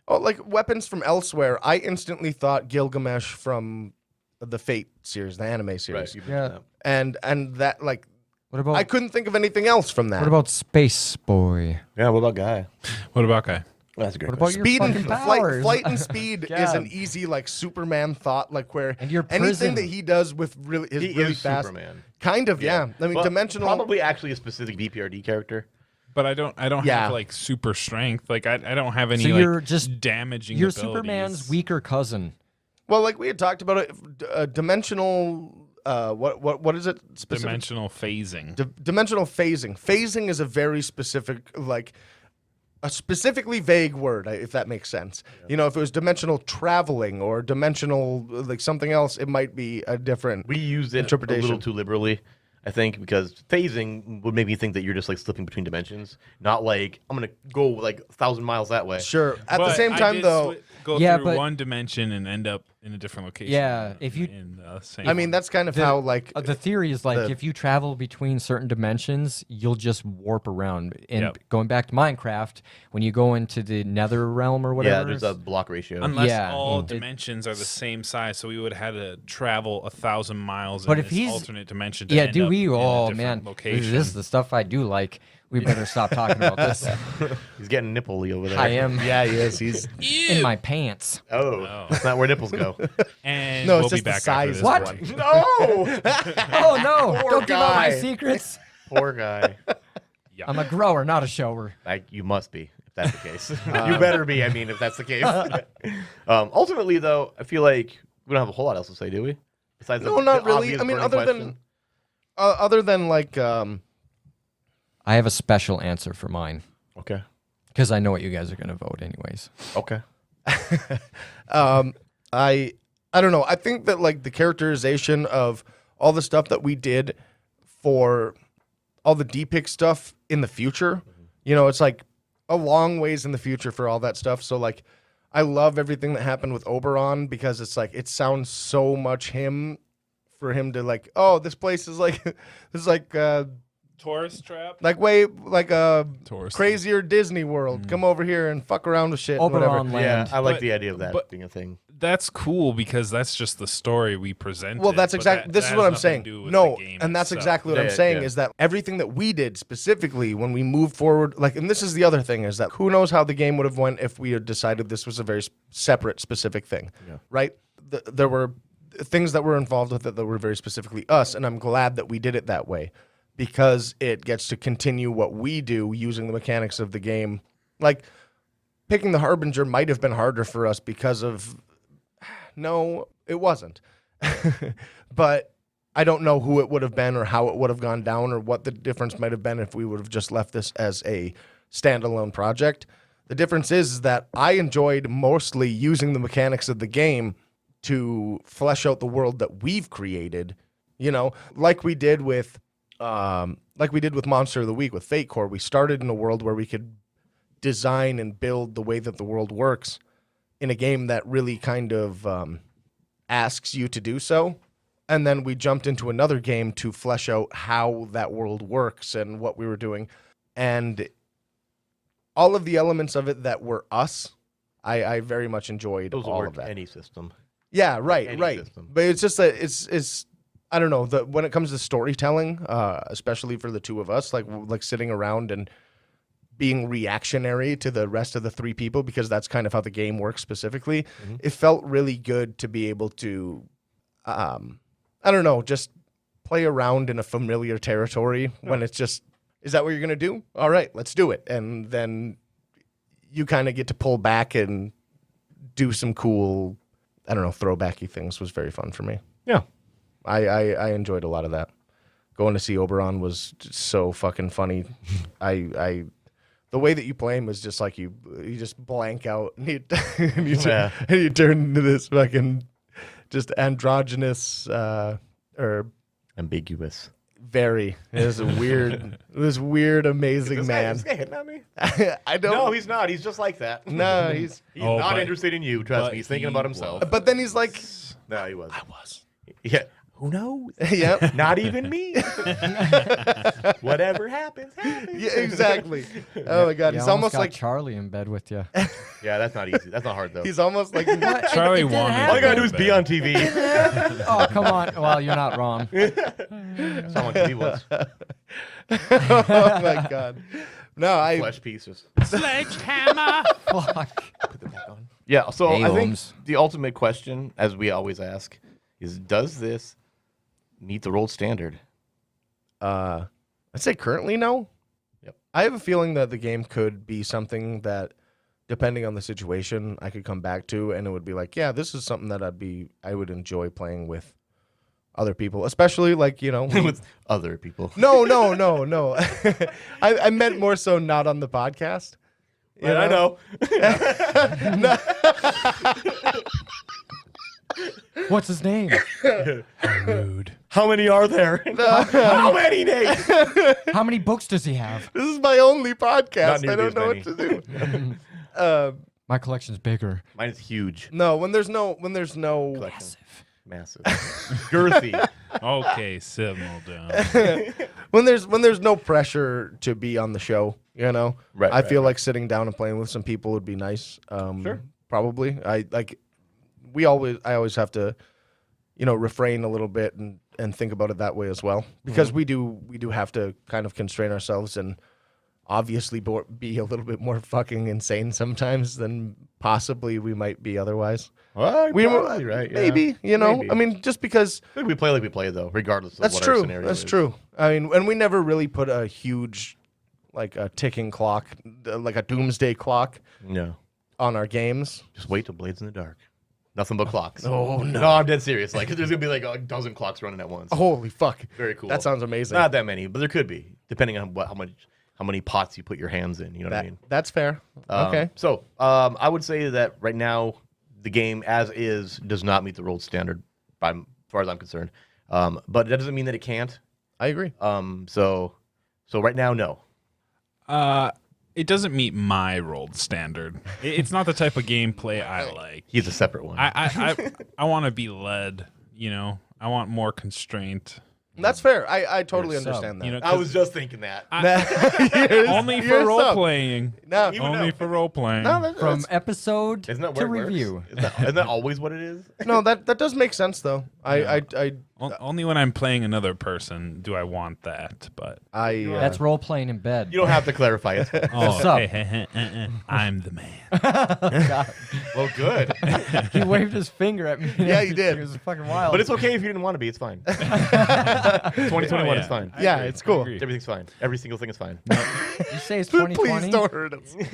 Oh, like weapons from elsewhere. I instantly thought Gilgamesh from the Fate series, the anime series, you Yeah. mentioned and that like What about I couldn't think of anything else from that. what about Space Boy? that. Yeah, what about Guy? What about Guy? Well, that's a great What about question. your Speed and fucking powers? flight and speed is God. an easy like Superman thought, like where And your anything prison. that he does with really is He really is fast. Superman. Kind of, yeah. I mean, Well, dimensional. Probably actually a specific BPRD character. But I don't Yeah. have like super strength. Like I don't have any So like you're just- damaging You're abilities. Superman's weaker cousin. Well, like we had talked about it, dimensional. What is it? Specific? Dimensional phasing. Dimensional phasing. Phasing is a very specific, like a specifically vague word, if that makes sense. You know, if it was dimensional traveling or dimensional like something else, it might be a different. We used it a Interpretation. little too liberally, I think, because phasing would make me think that you're just like slipping between dimensions, not like I'm gonna go like 1,000 miles that way. Sure. At the But same I time, did though, go Yeah, through but- one dimension and end up in a different location. Yeah, if you- in the same. I mean that's kind of how like The theory is like the- if you travel between certain dimensions, you'll just warp around. And Yep. going back to Minecraft, when you go into the Nether realm or Yeah, whatever, there's a block ratio. unless yeah. all It- dimensions are the same size, so we would have had to travel 1,000 miles But in if this he's- alternate dimension. To yeah, end do up we? in a Oh different man, location. this is the stuff I do like. We better stop talking about this. He's getting nippley over there. I am yeah, he is. He's in my pants. Oh, that's not where nipples go. And No, it's we'll be just the back size. after this What? one. No, Oh no! Poor Don't give out my guy. secrets. poor guy. I'm a grower, not a shower. You must be, if that's the case. You better be. I mean, if that's the case. Ultimately, though, I feel like we don't have a whole lot else to say, do we? Besides, no, not the really. obvious I mean, burning other than like I have a special answer for mine okay, because I know what you guys are going to vote anyways. okay. I don't know. I think that like the characterization of all the stuff that we did for all the DPIC stuff in the future, you know, it's like a long ways in the future for all that stuff. So like I love everything that happened with Oberon because it's like it sounds so much him for him to like, oh, this place is like this is like Tourist trap. way like a Tourist. crazier Disney World. Come over here and fuck around with shit. and whatever. Oberon Yeah, land. I like But- the idea of that but- being a thing. That's cool because that's just the story we presented. Well, that's but exactly. that This is has what I'm nothing saying. to do with No, the game and that's itself. exactly what I'm Yeah, saying yeah. is that everything that we did specifically when we moved forward, like, and this is the other thing is that who knows how the game would have went if we had decided this was a very separate, specific thing, right? There were things that were involved with it that were very specifically us, and I'm glad that we did it that way because it gets to continue what we do using the mechanics of the game. Like picking the Harbinger might have been harder for us because of. No, it wasn't. But I don't know who it would have been or how it would have gone down or what the difference might have been if we would have just left this as a standalone project. The difference is that I enjoyed mostly using the mechanics of the game to flesh out the world that we've created, you know, like we did with Monster of the Week with Fate Core. We started in a world where we could design and build the way that the world works in a game that really kind of asks you to do so. And then we jumped into another game to flesh out how that world works and what we were doing. And all of the elements of it that were us, I very much enjoyed Those will all work of that. any system. Yeah, right, any right. system. But it's just that it's I don't know, when it comes to storytelling, especially for the two of us, like sitting around and being reactionary to the rest of the three people, because that's kind of how the game works specifically. It felt really good to be able to, I don't know, just play around in a familiar territory when it's just, is that what you're going to do? All right, let's do it. And then you kind of get to pull back and do some cool, I don't know, throwbacky things. Was very fun for me. Yeah. I enjoyed a lot of that. Going to see Oberon was just so fucking funny. The way that you play him is just like you just blank out and you turn into this fucking just androgynous or ambiguous. Very. It is a weird, amazing man. This guy hitting on me? I don't. No, he's not. He's just like that. No, he's not interested in you. Trust me. He's thinking about himself. But then he's like, No, he was. I was. Yeah. Who knows? Yep. Not even me. Whatever happens, happens. Yeah, exactly. Oh my god, You he's almost almost got like Charlie in bed with you. Yeah, that's not easy. That's not hard though. he's almost like Charlie It didn't wanted. happen. All you gotta do is be on TV. Oh, come on. Well, you're not wrong. That's on TV once. oh my god. No, Flesh pieces. Sledgehammer. Fuck. Yeah. So Hey, I think Holmes. the ultimate question, as we always ask, is: does this meet the world standard? I'd say currently no. Yep. I have a feeling that the game could be something that, depending on the situation, I could come back to, and it would be like, yeah, this is something that I would enjoy playing with other people, especially like, you know, With other people. no. I meant more so not on the podcast. You I know. What's his name? Rude. How many are there? How many, Nate? How many books does he have? This is my only podcast. Not I nearly don't know as what to do. My collection's bigger. Mine is huge. No, when there's no Massive. Girthy. Okay, simmer down. when there's no pressure to be on the show, you know. Right, I right, feel like sitting down and playing with some people would be nice. Sure. Probably. I always have to, you know, refrain a little bit and think about it that way as well, because we do have to kind of constrain ourselves and obviously be a little bit more fucking insane sometimes than possibly we might be otherwise. Well, We probably right. Yeah. Maybe, you know. Maybe. I mean, just because I think we play like we play though, regardless of that's what true. our scenario That's is. true. I mean, and we never really put a huge, like a ticking clock, like a doomsday clock No. on our games. Just wait till Blades in the Dark. Nothing but clocks. Oh, no. No, I'm dead serious. Like there's gonna be like a dozen clocks running at once. Holy fuck. Very cool. That sounds amazing. Not that many, but there could be, depending on how many pots you put your hands in. You know what I mean? That's fair. Okay. So I would say that right now the game as is does not meet the world standard, as far as I'm concerned. But that doesn't mean that it can't. I agree. So right now, no. It doesn't meet my rolled standard. It's not the type of gameplay I like. He's a separate one. I want to be led. You know, I want more constraint. That's fair. I totally You're a sub. understand that. You know, I was just thinking that. only you're for a role sub. playing. No, Only for role playing. From episode Isn't that to where it review. works? Isn't that always what it is? no, that does make sense though. I Only when I'm playing another person do I want that. But That's role playing in bed. You don't have to clarify it. oh, up? I'm the man. Well, good. He waved his finger at me. Yeah, he did. It was fucking wild. But it's okay if you didn't want to be. It's fine. 2021 is fine. I Yeah, agree. it's cool. I agree. Everything's fine. Every single thing is fine. You say it's Please 2020? don't hurt us. Is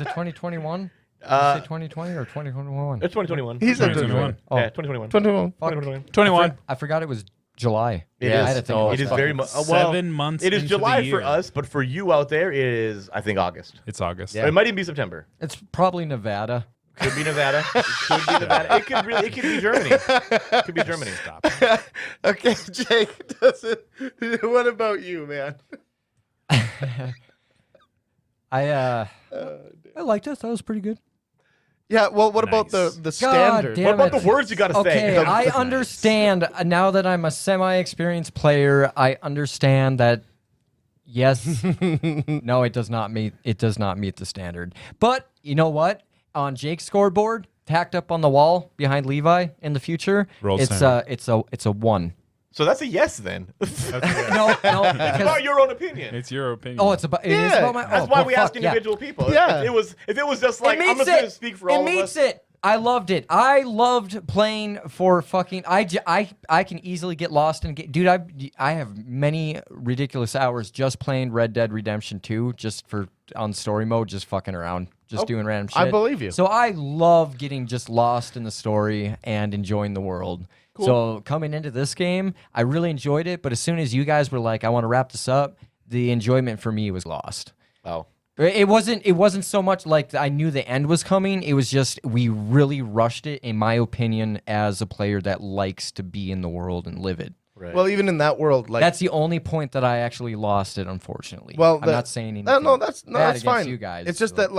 it 2021? Did you say 2020 or 2021? It's 2021. He's a 2021. Oh. Yeah, 2021. 21. 2021. 21. I forgot it was July. It I is. had to think Oh, about it is that. very much. 7 months It is into the July for year. us, but for you out there, it is, I think, August. It's August. Yeah. Or it might even be September. It's probably Nevada. Could be Nevada. It could be Nevada. It could be Germany. It could be Germany. Stop. Okay, Jake, what about you, man? I liked it. That was pretty good. Yeah, well, what about Nice. the standard? damn What about it. the words you got to say? Okay, I understand now that I'm a semi-experienced player. I understand that. Yes, no, it does not meet. It does not meet the standard. But you know what? On Jake's scoreboard, tacked up on the wall behind Levi in the future, Rolled it's standard. it's a 1. So that's a yes then. No, It's about because your own opinion. It's your opinion. oh, it is about my. That's oh, why well, we fuck, asked individual people. Yeah. If it was just like it I'm meets just gonna it. speak for all It of meets us. it. I loved it. I loved playing for fucking. I can easily get lost in. Dude, I have many ridiculous hours just playing Red Dead Redemption 2 just for on story mode, just fucking around, just doing random shit. I believe you. So I love getting just lost in the story and enjoying the world. Cool. So coming into this game, I really enjoyed it. But as soon as you guys were like, I want to wrap this up, the enjoyment for me was lost. Oh. It wasn't so much like I knew the end was coming. It was just we really rushed it, in my opinion, as a player that likes to be in the world and live it. Right. Well, even in that world, like That's the only point that I actually lost it, unfortunately. Well, I'm not saying anything. no, that's against fine. You guys, it's just so. that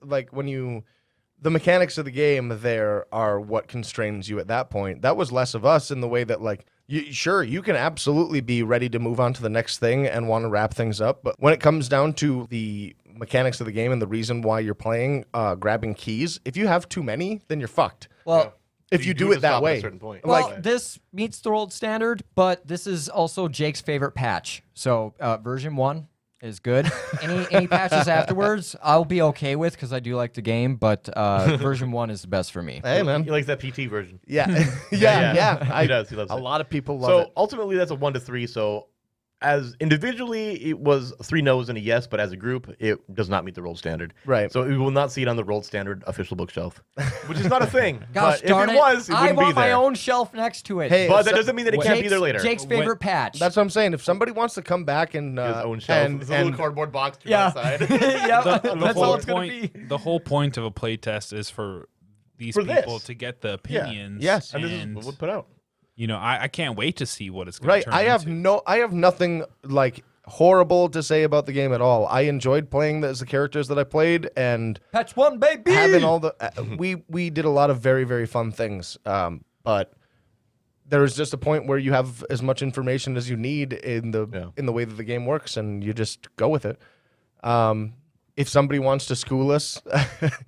like when the mechanics of the game there are what constrains you at that point. That was less of us in the way that like you can absolutely be ready to move on to the next thing and want to wrap things up, but when it comes down to the mechanics of the game and the reason why you're playing, grabbing keys, if you have too many, then you're fucked. Well. If you do it that way, at a certain point. Well, this meets the world standard, but this is also Jake's favorite patch. So version 1 is good. Any patches afterwards, I'll be okay with because I do like the game. But version 1 is the best for me. hey man, He likes that PT version. yeah, He does. He loves a it. lot of people love So it. ultimately, that's a 1 to 3. So as individually, it was 3 no's and a yes, but as a group, it does not meet the rolled standard. Right. So we will not see it on the rolled standard official bookshelf, which is not a thing. Gosh but darn if it was, it I wouldn't be want my there. own shelf next to it. Hey, But if that so- doesn't mean that it can't be there later. Jake's favorite patch. That's what I'm saying. If somebody wants to come back and His own shelf. and, It's a little and cardboard box to yeah, one side. yeah. the That's whole all it's gonna point. be. The whole point of a playtest is for these For people this. to get the Yeah. opinions. Yes. And this is what we put out. You know, I can't wait to see what it's going right, to turn I have into. I have nothing like horrible to say about the game at all. I enjoyed playing as the characters that I played and Patch 1, baby. having all the we did a lot of very very fun things. But there is just a point where you have as much information as you need in the way that the game works, and you just go with it. If somebody wants to school us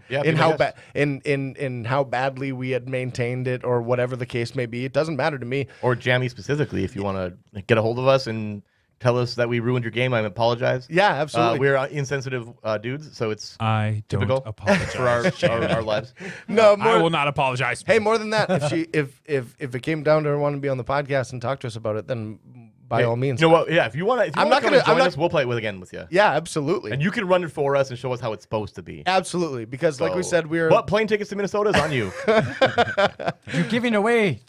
Yeah, in be how my bad in how badly we had maintained it or whatever the case may be, it doesn't matter to me. Or Jammy specifically, if you want to get a hold of us and tell us that we ruined your game, I apologize. Yeah, absolutely. We're insensitive dudes, so it's I don't typical apologize for our lives. No, I will not apologize. Hey, more than that, if it came down to her wanting to be on the podcast and talk to us about it, then by all means. You know what? Yeah, if you want to, I'm not gonna- join I'm not- us, we'll play it again with you. Yeah, absolutely. And you can run it for us and show us how it's supposed to be. Absolutely, because like we So- said, we're But plane tickets to Minnesota is on you. You're giving away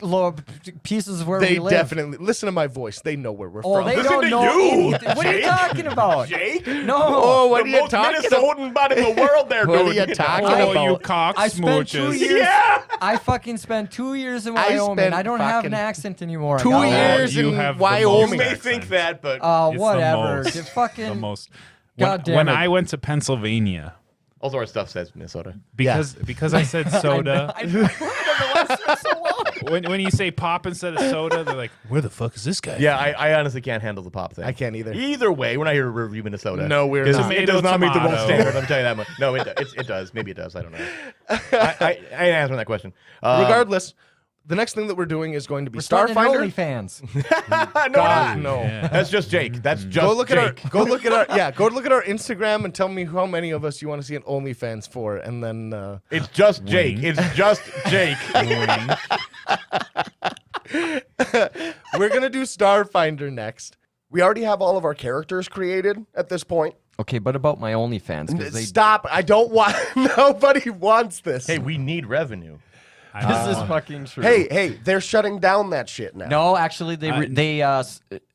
pieces of where they we live. definitely listen to my voice. They know where we're Oh, from. they Listen don't to know you, anything. What are you Jake. talking about? Jake? No. Oh, what are the you most talking Minnesotan about in the world there, What are dude. you talking I- Oh, you about? cock I spent 2 smooches. years. Yeah. I fucking spent 2 years in I Wyoming. spent I don't have fucking an accent anymore. I 2 got one. years You in have the Wyoming. You may accent. think that, but Oh, It's the whatever. most. You fucking. The most. God damn when it. I went to Pennsylvania, also our stuff says Minnesota. because I said soda. I don't know why it's been so long. when you say pop instead of soda, they're like, "Where the fuck is this guy?" Yeah, I honestly can't handle the pop thing. I can't either. Either way, we're not here to review Minnesota. No, we're 'Cause not. It does not meet the world Tomato. standard. I'm telling you that much. No, it does. Maybe it does. I don't know. I ain't answering that question. Regardless, the next thing that we're doing is going to be We're starting an Starfinder. OnlyFans. God, no. Yeah. That's just Jake. That's just Go look at Jake. our go look at our Instagram and tell me how many of us you want to see an OnlyFans for, and then It's just Jake. Wink. It's just Jake. we're gonna do Starfinder next. We already have all of our characters created at this point. Okay, but about my OnlyFans, because they. Stop! I don't want. Nobody wants this. Hey, we need revenue. This is fucking true. Hey, they're shutting down that shit now. No, actually, they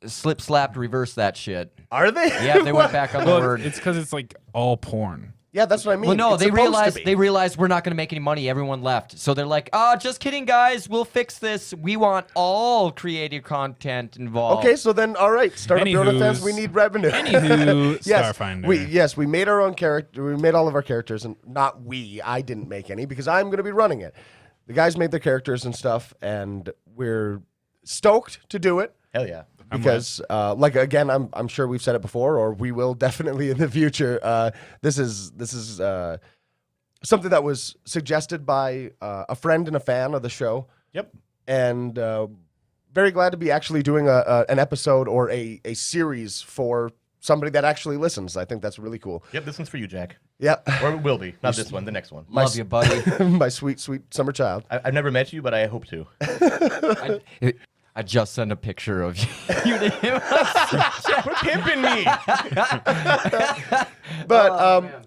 slip slapped reversed that shit. Are they? Yeah, they went back on the Well, word. it's because it's like all porn. Yeah, that's what I mean. Well, no, It's they supposed to be. realized we're not going to make any money. Everyone left, so they're like, just kidding, guys. We'll fix this. We want all creative content involved. Okay, so then, all right, Startup Anywho's- Fans, we need revenue. Anywho, yes, Starfinder. we made our own character. We made all of our characters, and not we. I didn't make any because I'm going to be running it. The guys made their characters and stuff, and we're stoked to do it Hell yeah. because, like again, I'm sure we've said it before, or we will definitely in the future. This is something that was suggested by a friend and a fan of the show. Yep. And very glad to be actually doing an episode or a series for somebody that actually listens. I think that's really cool. Yep, this one's for you, Jack. Yep. Or it will be. Not this one, the next one. Love you, buddy. My sweet, sweat summer child. I've never met you, but I hope to. I just sent a picture of you to him. Quit pimping me. But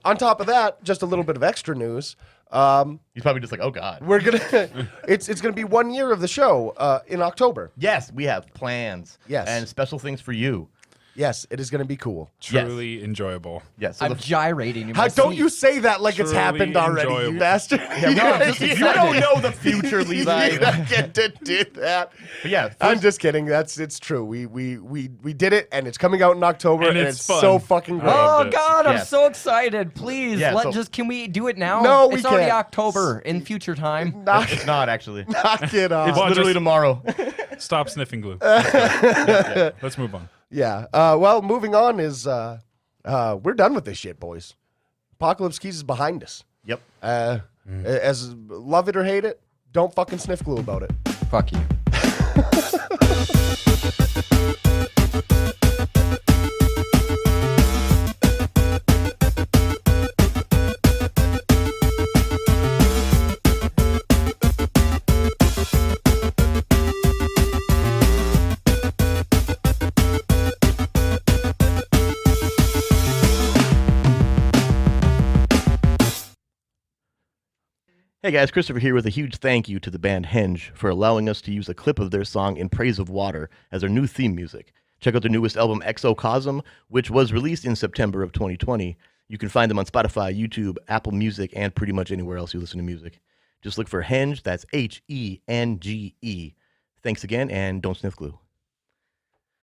on top of that, just a little bit of extra news. He's probably just like, oh, God. We're gonna it's gonna be 1 year of the show in October. Yes, we have plans. Yes. And special things for you. Yes, it is gonna be cool. Truly enjoyable. Yes. So I'm gyrating in my How don't seat. you say that like it's Truly happened already, you enjoyable. bastard? you don't know the future, Levi. You don't get to do that. But yeah, I'm just kidding. It's true. We did it, and it's coming out in October, And and it's it's fun. so fucking great. Oh Loved it. God, I'm Yes. so excited! Please, Yeah, can we do it now? No, we It's already can't. October in future time. knock, it's not actually. knock it off. It's Well, literally just- tomorrow. Stop sniffing glue. Let's move on. Yeah. Well, moving on is we're done with this shit, boys. Apocalypse Keys is behind us. Yep. As love it or hate it, don't fucking sniff glue about it. Fuck you. Hey guys, Christopher here with a huge thank you to the band Henge for allowing us to use a clip of their song In Praise of Water as their new theme music. Check out their newest album, Exocosm, which was released in September of 2020. You can find them on Spotify, YouTube, Apple Music, and pretty much anywhere else you listen to music. Just look for Henge, that's Henge. Thanks again, and don't sniff glue.